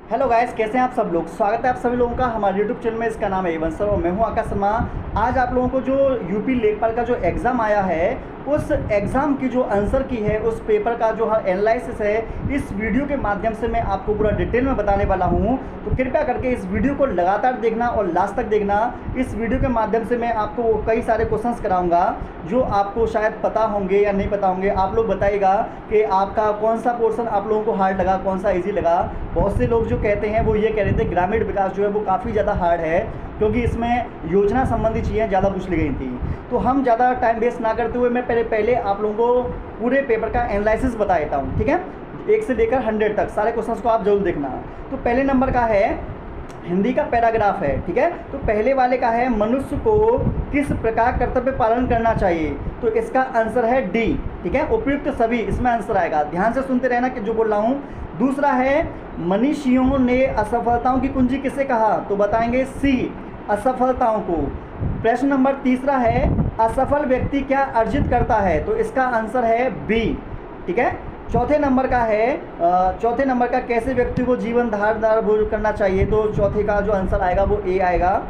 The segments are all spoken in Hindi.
हेलो गाइस, कैसे हैं आप सब लोग। स्वागत है आप सभी लोगों का हमारे यूट्यूब चैनल में। इसका नाम है एवन सर और मैं हूं आकाश शर्मा। आज आप लोगों को जो यूपी लेखपाल का जो एग्ज़ाम आया है उस एग्ज़ाम की जो आंसर की है, उस पेपर का जो एनालिसिस है, इस वीडियो के माध्यम से मैं आपको पूरा डिटेल में बताने वाला हूं। तो कृपया करके इस वीडियो को लगातार देखना और लास्ट तक देखना। इस वीडियो के माध्यम से मैं आपको कई सारे क्वेश्चंस कराऊंगा जो आपको शायद पता होंगे या नहीं पता होंगे। आप लोग बताइएगा कि आपका कौन सा पोर्शन आप लोगों को हार्ड लगा, कौन सा ईजी लगा। बहुत से लोग जो कहते हैं वो ये कह रहे थे ग्रामीण विकास जो है वो काफ़ी ज़्यादा हार्ड है, क्योंकि इसमें योजना संबंधी चीज़ें ज़्यादा पूछ ली गई थी। तो हम ज़्यादा टाइम वेस्ट ना करते हुए मैं पहले आप लोगों को पूरे पेपर का एनालिसिस बता देता हूँ, ठीक है। 1 से लेकर 100 तक सारे क्वेश्चंस को आप जरूर देखना। तो पहले नंबर का है हिंदी का पैराग्राफ है, ठीक है। तो पहले वाले का है मनुष्य को किस प्रकार कर्तव्य पालन करना चाहिए। तो इसका आंसर है डी, ठीक है। उपयुक्त सभी इसमें आंसर आएगा। ध्यान से सुनते रहना कि जो बोल रहा हूँ। दूसरा है मनीषियों ने असफलताओं की कुंजी किसे कहा। तो बताएंगे सी, असफलताओं को। प्रश्न नंबर तीसरा है असफल व्यक्ति क्या अर्जित करता है। तो इसका आंसर है बी, ठीक है। चौथे नंबर का कैसे व्यक्ति को जीवन धारदार भोग करना चाहिए। तो चौथे का जो आंसर आएगा वो ए आएगा।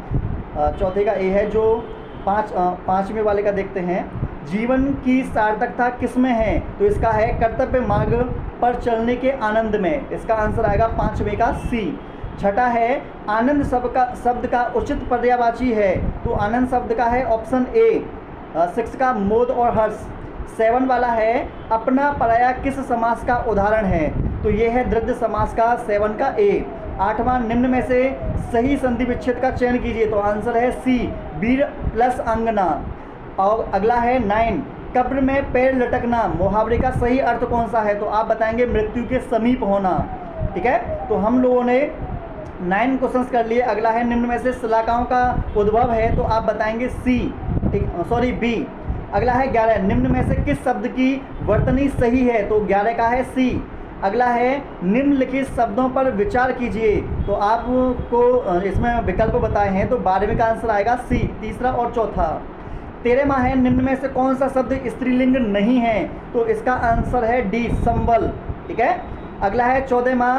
चौथे का ए है। जो पाँचवें वाले का देखते हैं, जीवन की सार्थकता किसमें है। तो इसका है कर्तव्य मार्ग पर चलने के आनंद में। इसका आंसर आएगा 5वें का सी। छठा है आनंद शब्द का उचित पर्यायवाची है। तो आनंद शब्द का है ऑप्शन ए। 6 का मोद और हर्ष। 7 वाला है अपना पराया किस समास का उदाहरण है। तो ये है द्वंद्व समास का 7 का ए। 8वां निम्न में से सही संधि विच्छेद का चयन कीजिए। तो आंसर है सी, वीर प्लस अंगना। और अगला है 9, कब्र में पैर लटकना मुहावरे का सही अर्थ कौन सा है। तो आप बताएंगे मृत्यु के समीप होना, ठीक है। तो हम लोगों ने 9 क्वेश्चंस कर लिए। अगला है निम्न में से शलाकाओं का उद्भव है। तो आप बताएंगे सी, ठीक, सॉरी बी। अगला है 11, निम्न में से किस शब्द की वर्तनी सही है। तो 11 का है सी। अगला है निम्नलिखित शब्दों पर विचार कीजिए। तो आपको इसमें विकल्प बताए हैं। तो 12वें का आंसर आएगा सी, तीसरा और चौथा। 13वां है निम्न में से कौन सा शब्द स्त्रीलिंग नहीं है। तो इसका आंसर है डी, संबल, ठीक है। अगला है 14वां,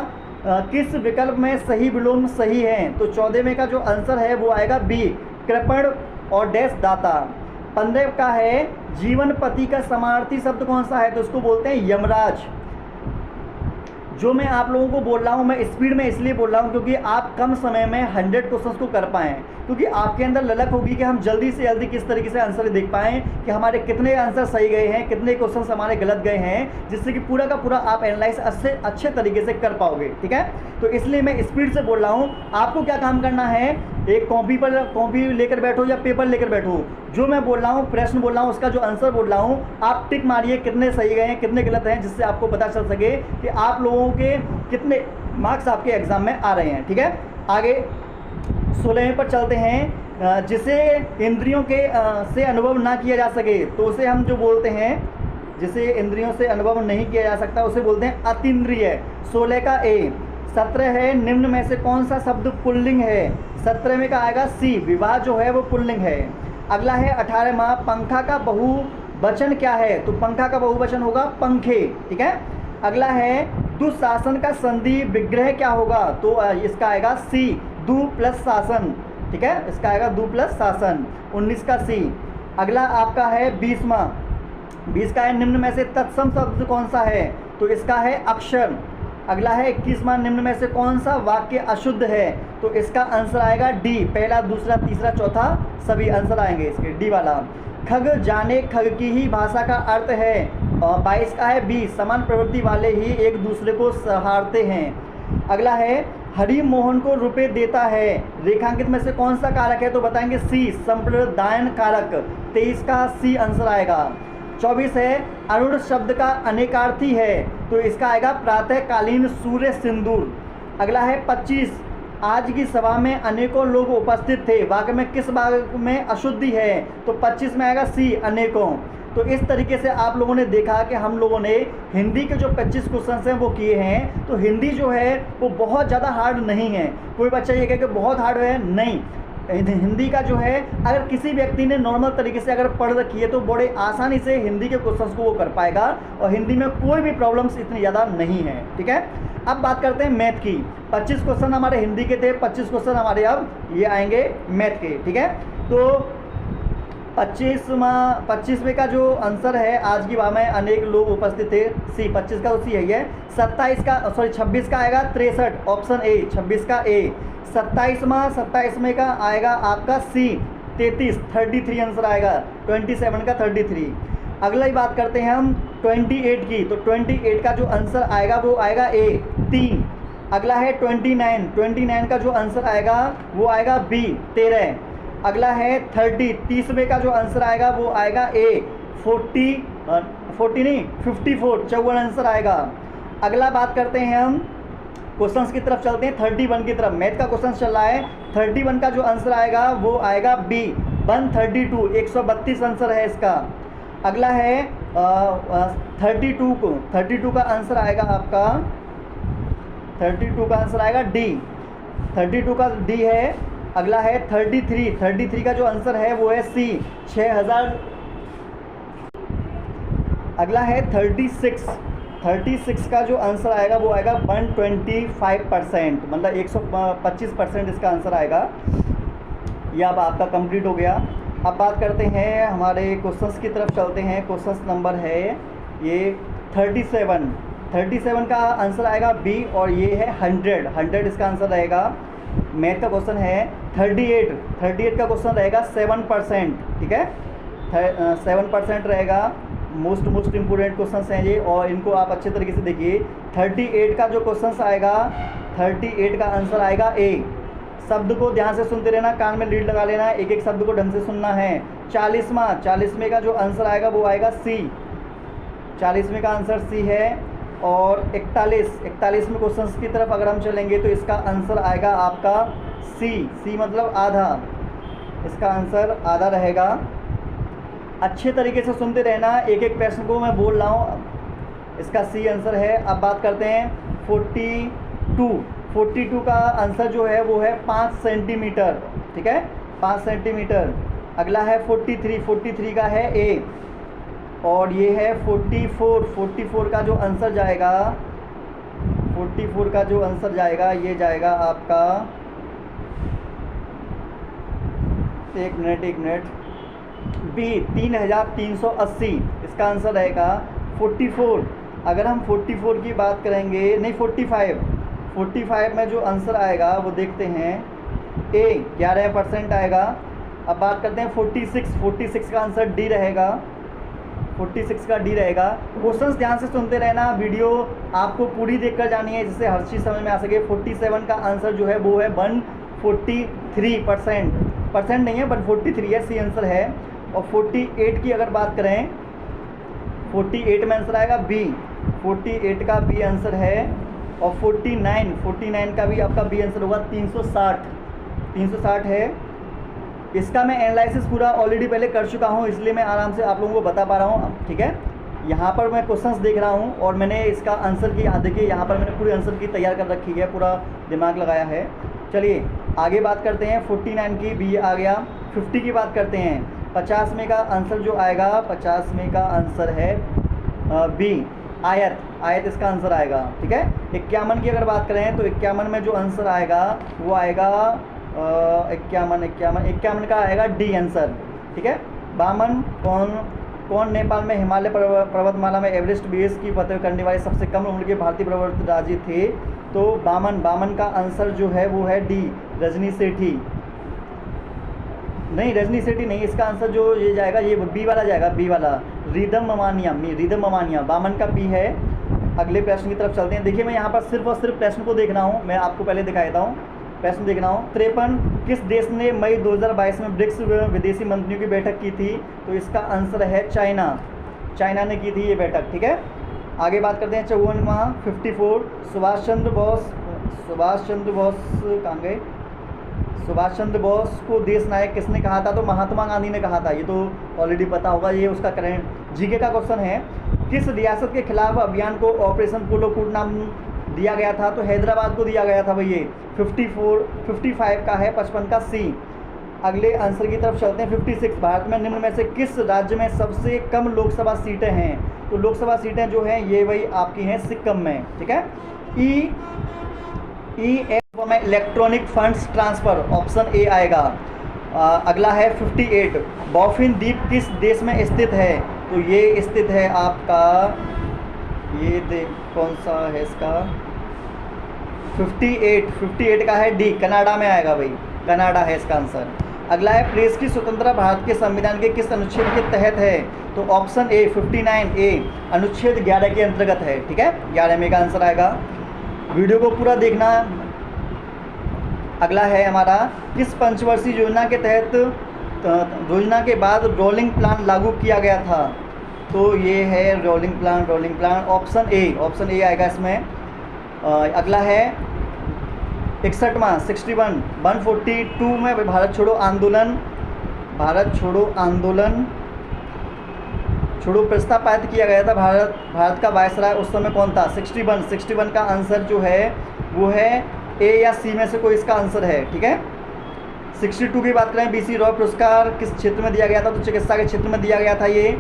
किस विकल्प में सही विलोम सही है। तो 14वें का जो आंसर है वो आएगा बी, कृपण और डैश दाता। 15 का है जीवन पति का समानार्थी शब्द कौन सा है। तो इसको बोलते हैं यमराज। जो मैं आप लोगों को बोल रहा हूँ मैं स्पीड में इसलिए बोल रहा हूँ क्योंकि आप कम समय में 100 क्वेश्चंस को कर पाएँ, क्योंकि आपके अंदर ललक होगी कि हम जल्दी से जल्दी किस तरीके से आंसर देख पाएँ कि हमारे कितने आंसर सही गए हैं, कितने क्वेश्चंस हमारे गलत गए हैं, जिससे कि पूरा का पूरा आप एनालाइज अच्छे तरीके से कर पाओगे, ठीक है। तो इसलिए मैं स्पीड से बोल रहा हूँ। आपको क्या काम करना है, एक कॉपी लेकर बैठो या पेपर लेकर बैठो। जो मैं बोल रहा हूँ, प्रश्न बोल रहा हूँ, उसका जो आंसर बोल रहा हूँ, आप टिक मारिए कितने सही गए हैं कितने गलत हैं, जिससे आपको पता चल सके कि आप लोगों के कितने मार्क्स आपके एग्जाम में आ रहे हैं, ठीक है। आगे 16वें पर चलते हैं। जिसे इंद्रियों के से अनुभव ना किया जा सके तो उसे हम जो बोलते हैं, जिसे इंद्रियों से अनुभव नहीं किया जा सकता उसे बोलते हैं अतीन्द्रिय। 16 का ए। 17 है निम्न में से कौन सा शब्द पुल्लिंग है। 17वें का आएगा सी, विवाह जो है वो पुल्लिंग है। अगला है 18वां, पंखा का बहुवचन क्या है। तो पंखा का बहुवचन होगा पंखे, ठीक है। अगला है दुशासन का संधि विग्रह क्या होगा। तो इसका आएगा सी, दु प्लस शासन, ठीक है। इसका आएगा दु प्लस शासन। 19 का सी। अगला आपका है 20 का है निम्न में से तत्सम शब्द कौन सा है। तो इसका है अक्षर। अगला है 21वां, निम्न में से कौन सा वाक्य अशुद्ध है। तो इसका आंसर आएगा डी, पहला दूसरा तीसरा चौथा सभी आंसर आएंगे इसके, डी वाला। खग जाने खग की ही भाषा का अर्थ है। 22 का है बी, समान प्रवृत्ति वाले ही एक दूसरे को सहारते हैं। अगला है हरि मोहन को रुपए देता है, रेखांकित में से कौन सा कारक है। तो बताएंगे सी, संप्रदायन कारक। 23 का सी आंसर आएगा। 24 है अरुण शब्द का अनेकार्थी है। तो इसका आएगा प्रातःकालीन सूर्य सिंदूर। अगला है 25, आज की सभा में अनेकों लोग उपस्थित थे, वाक्य में किस भाग में अशुद्धि है। तो 25 में आएगा सी, अनेकों। तो इस तरीके से आप लोगों ने देखा कि हम लोगों ने हिंदी के जो 25 क्वेश्चन हैं वो किए हैं। तो हिंदी जो है वो बहुत ज़्यादा हार्ड नहीं है। कोई बच्चा ये कहे कि बहुत हार्ड है, नहीं। हिंदी का जो है अगर किसी व्यक्ति ने नॉर्मल तरीके से अगर पढ़ रखी है तो बड़े आसानी से हिंदी के क्वेश्चंस को वो कर पाएगा और हिंदी में कोई भी प्रॉब्लम्स इतनी ज़्यादा नहीं है, ठीक है। अब बात करते हैं मैथ की। 25 क्वेश्चन हमारे हिंदी के थे, 25 क्वेश्चन हमारे अब ये आएंगे मैथ के, ठीक है। तो 25वें का जो आंसर है, आज की वाह में अनेक लोग उपस्थित थे, सी 25 का तो सी है। 27 का 26 का आएगा 63, ऑप्शन ए, 26 का ए। 27वें का आएगा आपका सी 33 आंसर आएगा, 27 का 33। अगला ही बात करते हैं हम 28 की, तो 28 का जो आंसर आएगा वो आएगा ए 3। अगला है 29 का जो आंसर आएगा वो आएगा बी 13। अगला है 30वें का जो आंसर आएगा वो आएगा ए 54, 54 आंसर आएगा। अगला बात करते हैं हम क्वेश्चंस की तरफ चलते हैं, 31 की तरफ। मैथ का क्वेश्चन चल रहा है, 31 का जो आंसर आएगा वो आएगा बी 132, 132 आंसर है इसका। अगला है 32 का आंसर आएगा आपका, 32 का आंसर आएगा डी, 32 का डी है। अगला है 33 का जो आंसर है वो है सी 6000। अगला है 36 का जो आंसर आएगा वो आएगा 125%, मतलब 125% इसका आंसर आएगा। ये अब आपका कंप्लीट हो गया। अब बात करते हैं हमारे क्वेश्चंस की तरफ चलते हैं। क्वेश्चंस नंबर है ये 37 का आंसर आएगा बी, और ये है 100 इसका आंसर रहेगा। मैथ का क्वेश्चन है 38 का क्वेश्चन रहेगा 7%, ठीक है, 7% रहेगा। मोस्ट इंपोर्टेंट क्वेश्चन हैं ये, और इनको आप अच्छे तरीके से देखिए। 38 का जो क्वेश्चन आएगा, 38 का आंसर आएगा ए। शब्द को ध्यान से सुनते रहना, कान में लीड लगा लेना है, एक एक शब्द को ढंग से सुनना है। 40वें का जो आंसर आएगा वो आएगा सी, 40वें का आंसर सी है। और 41वें क्वेश्चन की तरफ अगर हम चलेंगे तो इसका आंसर आएगा आपका सी मतलब आधा, इसका आंसर आधा रहेगा। अच्छे तरीके से सुनते रहना, एक एक प्रश्न को मैं बोल रहा हूँ, इसका सी आंसर है। अब बात करते हैं 42 का आंसर जो है वो है 5 सेंटीमीटर, ठीक है, 5 सेंटीमीटर। अगला है 43 का है ए, और ये है 44 का जो आंसर जाएगा, 44 का जो आंसर जाएगा ये जाएगा आपका, एक मिनट, बी 3380 इसका आंसर रहेगा। 44, अगर हम 44 की बात करेंगे, नहीं 45 में जो आंसर आएगा वो देखते हैं, ए 11% आएगा। अब बात करते हैं 46 का आंसर डी रहेगा, 46 का डी रहेगा। क्वेश्चंस ध्यान से सुनते रहना, वीडियो आपको पूरी देखकर जानी है जिससे हर चीज़ समझ में आ सके। 47 का आंसर जो है वो है 143%, नहीं है 143 है, सी आंसर है। और 48 की अगर बात करें, 48 में आंसर आएगा बी, 48 का बी आंसर है। और 49 का भी आपका बी आंसर होगा, 360 है। इसका मैं एनालिसिस पूरा ऑलरेडी पहले कर चुका हूँ, इसलिए मैं आराम से आप लोगों को बता पा रहा हूँ, ठीक है। यहाँ पर मैं क्वेश्चंस देख रहा हूँ और मैंने इसका आंसर की, देखिए यहाँ पर मैंने पूरे आंसर की तैयार कर रखी है, पूरा दिमाग लगाया है। चलिए आगे बात करते हैं, 49 की बी आ गया। 50 की बात करते हैं, 50वें का आंसर जो आएगा, 50वें का आंसर है बी, आयत इसका आंसर आएगा, ठीक है। 51 की अगर बात करें तो 51 में जो आंसर आएगा वो आएगा 51 का आएगा डी आंसर, ठीक है। 52, कौन नेपाल में हिमालय पर्वतमाला में एवरेस्ट बेस की फतह करने वाले सबसे कम उम्र के भारतीय पर्वतारोही थे? तो 52 का आंसर जो है वो है डी, रजनी सेठी। नहीं, रजनी सेठी नहीं, इसका आंसर जो ये जाएगा, ये बी वाला जाएगा, बी वाला, रिदम ममानिया, 52 का बी है। अगले प्रश्न की तरफ चलते हैं। देखिए मैं यहाँ पर सिर्फ और सिर्फ प्रश्न को देख रहा हूँ, मैं आपको पहले दिखा देता हूँ, प्रश्न देखना हो। 53, किस देश ने मई 2022 में ब्रिक्स विदेशी मंत्रियों की बैठक की थी? तो इसका आंसर है चाइना ने की थी ये बैठक, ठीक है। आगे बात करते हैं 54वां, 54, सुभाष चंद्र बोस कहाँ गए? सुभाष चंद्र बोस को देश नायक किसने कहा था? तो महात्मा गांधी ने कहा था, ये तो ऑलरेडी पता होगा, ये उसका करंट जीके का क्वेश्चन है। किस रियासत के खिलाफ अभियान को ऑपरेशन पोलो कूट नाम दिया गया था? तो हैदराबाद को दिया गया था भाई। ये 55 का है, 55 का सी। अगले आंसर की तरफ चलते हैं। 56, भारत में निम्न में से किस राज्य में सबसे कम लोकसभा सीटें हैं? तो लोकसभा सीटें जो हैं ये वही आपकी हैं सिक्किम में, ठीक है। ई में electronic funds transfer, option A आएगा। अगला है 58, बॉफिन द्वीप किस देश में स्थित है? तो ये स्थित है आपका, ये कौन सा है इसका, 58 का है डी, कनाडा में आएगा भाई, कनाडा है इसका आंसर। अगला है प्रेस की स्वतंत्रता भारत के संविधान के किस अनुच्छेद के तहत है? तो ऑप्शन ए 59 ए अनुच्छेद 11 के अंतर्गत है। ठीक है, 11 में का आंसर आएगा। वीडियो को पूरा देखना। अगला है हमारा, किस पंचवर्षीय योजना के तहत योजना के बाद रोलिंग प्लान लागू किया गया था? तो ये है रोलिंग प्लान, ऑप्शन ए आएगा इसमें। अगला है 61वां 142 में भारत छोड़ो प्रस्ताव पारित किया गया था। भारत का वायसराय उस समय कौन था? 61 का आंसर जो है वो है ए या सी में से कोई इसका आंसर है। ठीक है, 62 की बात करें, BC रॉय पुरस्कार किस क्षेत्र में दिया गया था? तो चिकित्सा के क्षेत्र में दिया गया था ये।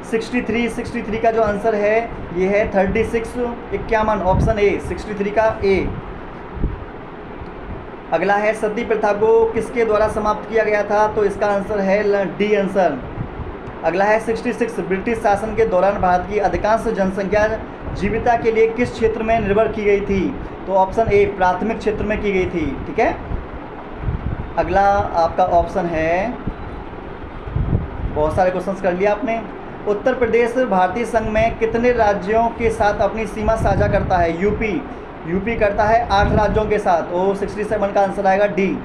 63 का जो आंसर है ये है 51, ऑप्शन ए, 63 का ए। अगला है, सती प्रथा को किसके द्वारा समाप्त किया गया था? तो इसका आंसर है डी आंसर। अगला है 66, ब्रिटिश शासन के दौरान भारत की अधिकांश जनसंख्या जीविका के लिए किस क्षेत्र में निर्भर की गई थी? तो ऑप्शन ए, प्राथमिक क्षेत्र में की गई थी। ठीक है, अगला आपका ऑप्शन है, बहुत सारे क्वेश्चंस कर लिया आपने। उत्तर प्रदेश भारतीय संघ में कितने राज्यों के साथ अपनी सीमा साझा करता है? यूपी करता है 8 राज्यों के साथ। ओ 67 का आंसर आएगा डी।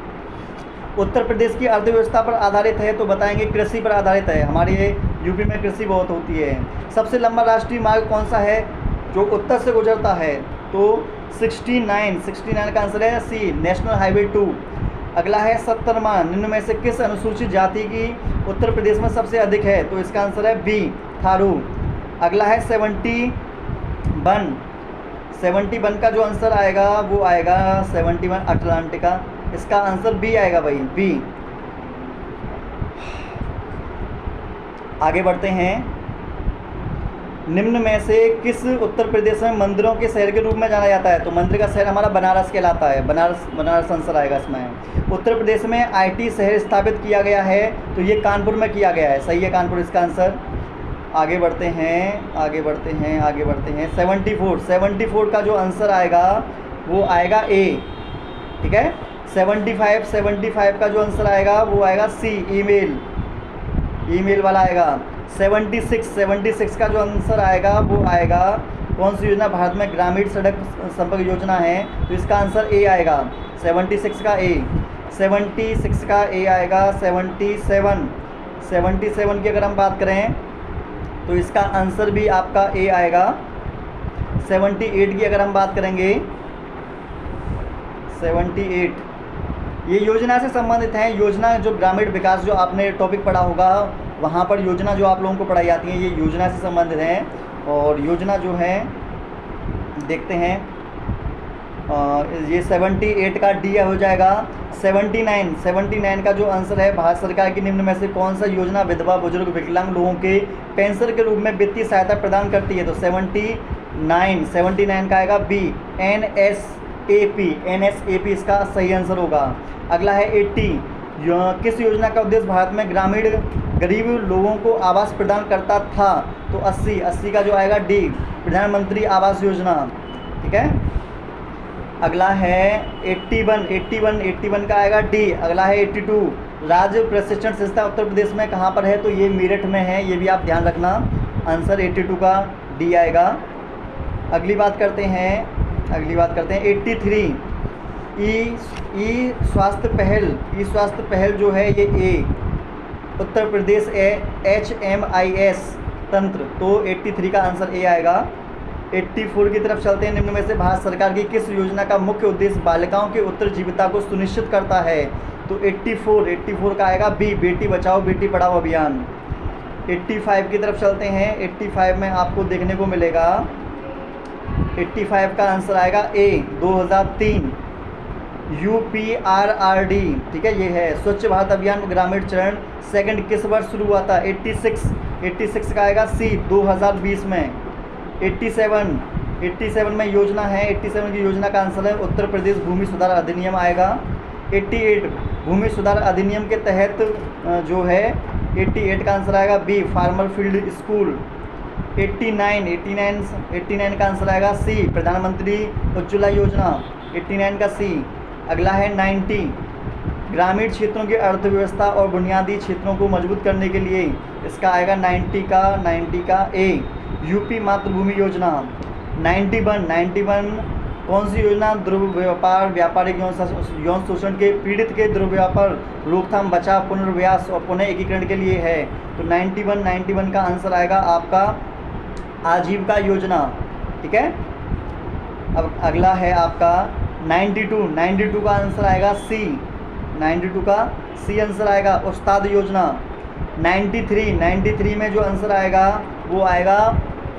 उत्तर प्रदेश की अर्थव्यवस्था पर आधारित है, तो बताएंगे कृषि पर आधारित है। हमारे यूपी में कृषि बहुत होती है। सबसे लंबा राष्ट्रीय मार्ग कौन सा है जो उत्तर से गुजरता है? तो 69 का आंसर है सी, नेशनल हाईवे 2। अगला है 70वां, निम्न में से किस अनुसूचित जाति की उत्तर प्रदेश में सबसे अधिक है? तो इसका आंसर है बी, थारू। अगला है 71 का जो आंसर आएगा वो आएगा 71 अटलांटिका, इसका आंसर बी आएगा भाई, बी। आगे बढ़ते हैं, निम्न में से किस उत्तर प्रदेश में मंदिरों के शहर के रूप में जाना जाता है? तो मंदिर का शहर हमारा बनारस कहलाता है, बनारस आंसर आएगा इसमें। उत्तर प्रदेश में IT शहर स्थापित किया गया है, तो ये कानपुर में किया गया है, सही है, कानपुर इसका आंसर। आगे बढ़ते हैं 74 का जो आंसर आएगा वो आएगा ए। ठीक है, 75 का जो आंसर आएगा वो आएगा सी, ईमेल वाला आएगा। 76 का जो आंसर आएगा वो आएगा, कौन सी योजना भारत में ग्रामीण सड़क संपर्क योजना है? तो इसका आंसर ए आएगा, 76 का ए। 76 का ए आएगा। 77 की अगर हम बात करें तो इसका आंसर भी आपका ए आएगा। 78 की अगर हम बात करेंगे, 78 ये योजना से संबंधित हैं। योजना जो ग्रामीण विकास जो आपने टॉपिक पढ़ा होगा, वहाँ पर योजना जो आप लोगों को पढ़ाई जाती है ये योजना से संबंधित हैं। और योजना जो है देखते हैं, ये 78 का डी हो जाएगा। 79 का जो आंसर है, भारत सरकार की निम्न में से कौन सा योजना विधवा बुजुर्ग विकलांग लोगों के पेंशन के रूप में वित्तीय सहायता प्रदान करती है? तो 79 का आएगा बी, NSAP इसका सही आंसर होगा। अगला है 80, किस योजना का उद्देश्य भारत में ग्रामीण गरीब लोगों को आवास प्रदान करता था? तो 80 का जो आएगा डी, प्रधानमंत्री आवास योजना। ठीक है, अगला है 81 का आएगा डी। अगला है 82, राज्य प्रशिक्षण संस्था उत्तर प्रदेश में कहाँ पर है? तो ये मेरठ में है, ये भी आप ध्यान रखना। आंसर 82 का डी आएगा। अगली बात करते हैं 83, ई स्वास्थ्य पहल जो है ये ए, उत्तर प्रदेश HMIS तंत्र, तो 83 का आंसर ए आएगा। 84 की तरफ चलते हैं, निम्न में से भारत सरकार की किस योजना का मुख्य उद्देश्य बालिकाओं के उत्तरजीविता को सुनिश्चित करता है? तो 84 का आएगा बी, बेटी बचाओ बेटी पढ़ाओ अभियान। 85 की तरफ चलते हैं, 85 में आपको देखने को मिलेगा, 85 का आंसर आएगा ए, 2003 UPRRD। ठीक है, ये है स्वच्छ भारत अभियान ग्रामीण चरण सेकंड किस वर्ष शुरू हुआ था? 86 का आएगा सी, 2020 में। 87 87 में योजना है, 87 की योजना का आंसर है उत्तर प्रदेश भूमि सुधार अधिनियम आएगा। 88 भूमि सुधार अधिनियम के तहत जो है 88 का आंसर आएगा बी फार्मर फील्ड स्कूल। 89 का आंसर आएगा सी प्रधानमंत्री उज्ज्वला योजना, 89 का सी। अगला है 90 ग्रामीण क्षेत्रों की अर्थव्यवस्था और बुनियादी क्षेत्रों को मजबूत करने के लिए, इसका आएगा 90 का ए यूपी मातृभूमि योजना। 91 कौन सी योजना? दुर्व्यापार व्यापारिक यौन शोषण के पीड़ित के दुर्व्यापार रोकथाम बचाव पुनर्व्यास और पुनः एकीकरण के लिए है। तो 91 का आंसर आएगा आपका आजीविका योजना। ठीक है। अब अगला है आपका 92 का आंसर आएगा सी, 92 का सी आंसर आएगा उस्ताद योजना। 93 में जो आंसर आएगा वो आएगा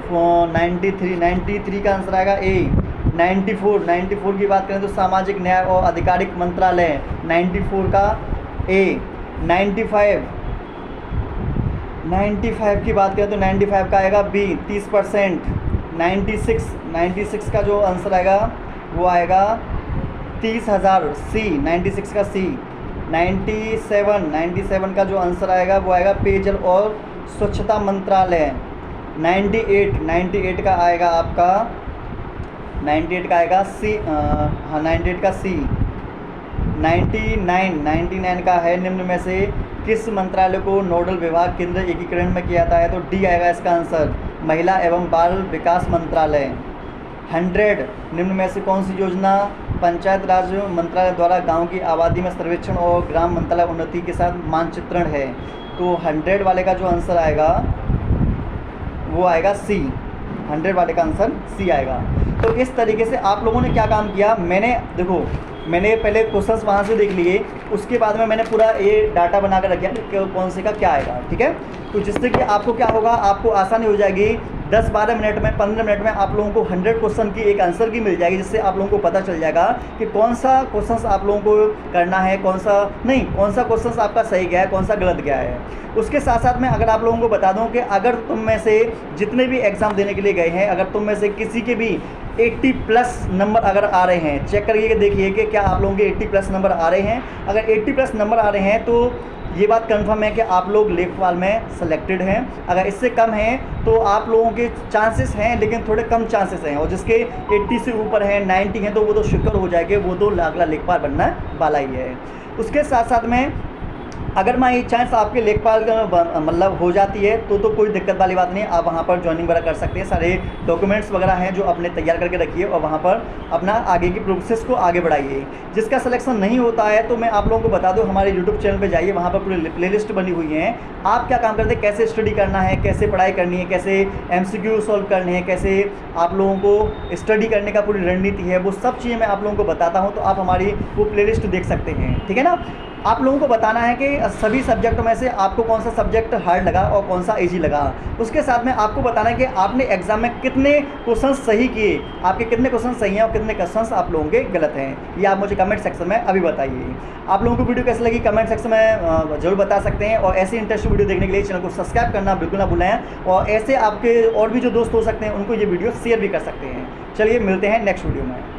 93 का आंसर आएगा ए। 94 की बात करें तो सामाजिक न्याय और आधिकारिक मंत्रालय, 94 का ए। 95 की बात करें तो 95 का आएगा बी 30%। 96 का जो आंसर आएगा वो आएगा 30,000 सी, 96 का सी। 97 का जो आंसर आएगा वो आएगा पेयजल और स्वच्छता मंत्रालय। 98 का आएगा आपका 98 का आएगा सी, हाँ 98 का सी। 99 का है निम्न में से किस मंत्रालय को नोडल विभाग केंद्र एकीकरण में किया जाता है? तो डी आएगा इसका आंसर महिला एवं बाल विकास मंत्रालय। 100 निम्न में से कौन सी योजना पंचायत राज मंत्रालय द्वारा गांव की आबादी में सर्वेक्षण और ग्राम मंत्रालय उन्नति के साथ मानचित्रण है? तो 100 वाले का जो आंसर आएगा वो आएगा सी, 100 वाले का आंसर सी आएगा। तो इस तरीके से आप लोगों ने क्या काम किया, मैंने पहले क्वेश्चंस वहाँ से देख लिए, उसके बाद में मैंने पूरा ये डाटा बना कर रखा कि कौन से का क्या आएगा। ठीक है। तो जिससे कि आपको क्या होगा, आपको आसानी हो जाएगी। 10-12 मिनट में 15 मिनट में आप लोगों को 100 क्वेश्चन की एक आंसर की मिल जाएगी, जिससे आप लोगों को पता चल जाएगा कि कौन सा क्वेश्चंस आप लोगों को करना है, कौन सा क्वेश्चंस आपका सही गया है, कौन सा गलत गया है। उसके साथ साथ मैं अगर आप लोगों को बता दूं कि अगर तुम में से जितने भी एग्ज़ाम देने के लिए गए हैं, अगर तुम में से किसी के भी 80+ नंबर अगर आ रहे हैं, चेक करिए देखिए कि क्या आप लोगों के 80+ नंबर आ रहे हैं। अगर 80+ नंबर आ रहे हैं तो ये बात कंफर्म है कि आप लोग लेखपाल में सेलेक्टेड हैं। अगर इससे कम हैं तो आप लोगों के चांसेस हैं, लेकिन थोड़े कम चांसेस हैं। और जिसके 80 से ऊपर हैं, 90 हैं, तो वो तो शुक्र हो जाएंगे, वो तो अगला लेखपाल बनना वाला ही है। उसके साथ साथ में अगर मैं ये चांस आपके लेखपाल मतलब हो जाती है तो कोई दिक्कत वाली बात नहीं, आप वहाँ पर ज्वाइनिंग वगैरह कर सकते हैं। सारे डॉक्यूमेंट्स वगैरह हैं जो अपने तैयार करके रखिए और वहाँ पर अपना आगे की प्रोसेस को आगे बढ़ाइए। जिसका सिलेक्शन नहीं होता है तो मैं आप लोगों को बता दूँ, हमारे यूट्यूब चैनल पर जाइए, वहाँ पर पूरी प्लेलिस्ट बनी हुई है। आप क्या काम करते हैं, कैसे स्टडी करना है, कैसे पढ़ाई करनी है, कैसे MCQ सॉल्व करने हैं, कैसे आप लोगों को स्टडी करने का पूरी रणनीति है, वो सब चीज़ें मैं आप लोगों को बताता हूँ। तो आप हमारी वो प्लेलिस्ट देख सकते हैं। ठीक है ना। आप लोगों को बताना है कि सभी सब्जेक्टों में से आपको कौन सा सब्जेक्ट हार्ड लगा और कौन सा इजी लगा। उसके साथ में आपको बताना है कि आपने एग्जाम में कितने क्वेश्चन सही किए, आपके कितने क्वेश्चन सही हैं और कितने क्वेश्चन आप लोगों के गलत हैं। ये आप मुझे कमेंट सेक्शन में अभी बताइए। आप लोगों को वीडियो कैसी लगी कमेंट सेक्शन में जरूर बता सकते हैं। और ऐसी इंटरेस्टिंग वीडियो देखने के लिए चैनल को सब्सक्राइब करना बिल्कुल ना भूलें। और ऐसे आपके और भी जो दोस्त हो सकते हैं उनको ये वीडियो शेयर भी कर सकते हैं। चलिए मिलते हैं नेक्स्ट वीडियो में।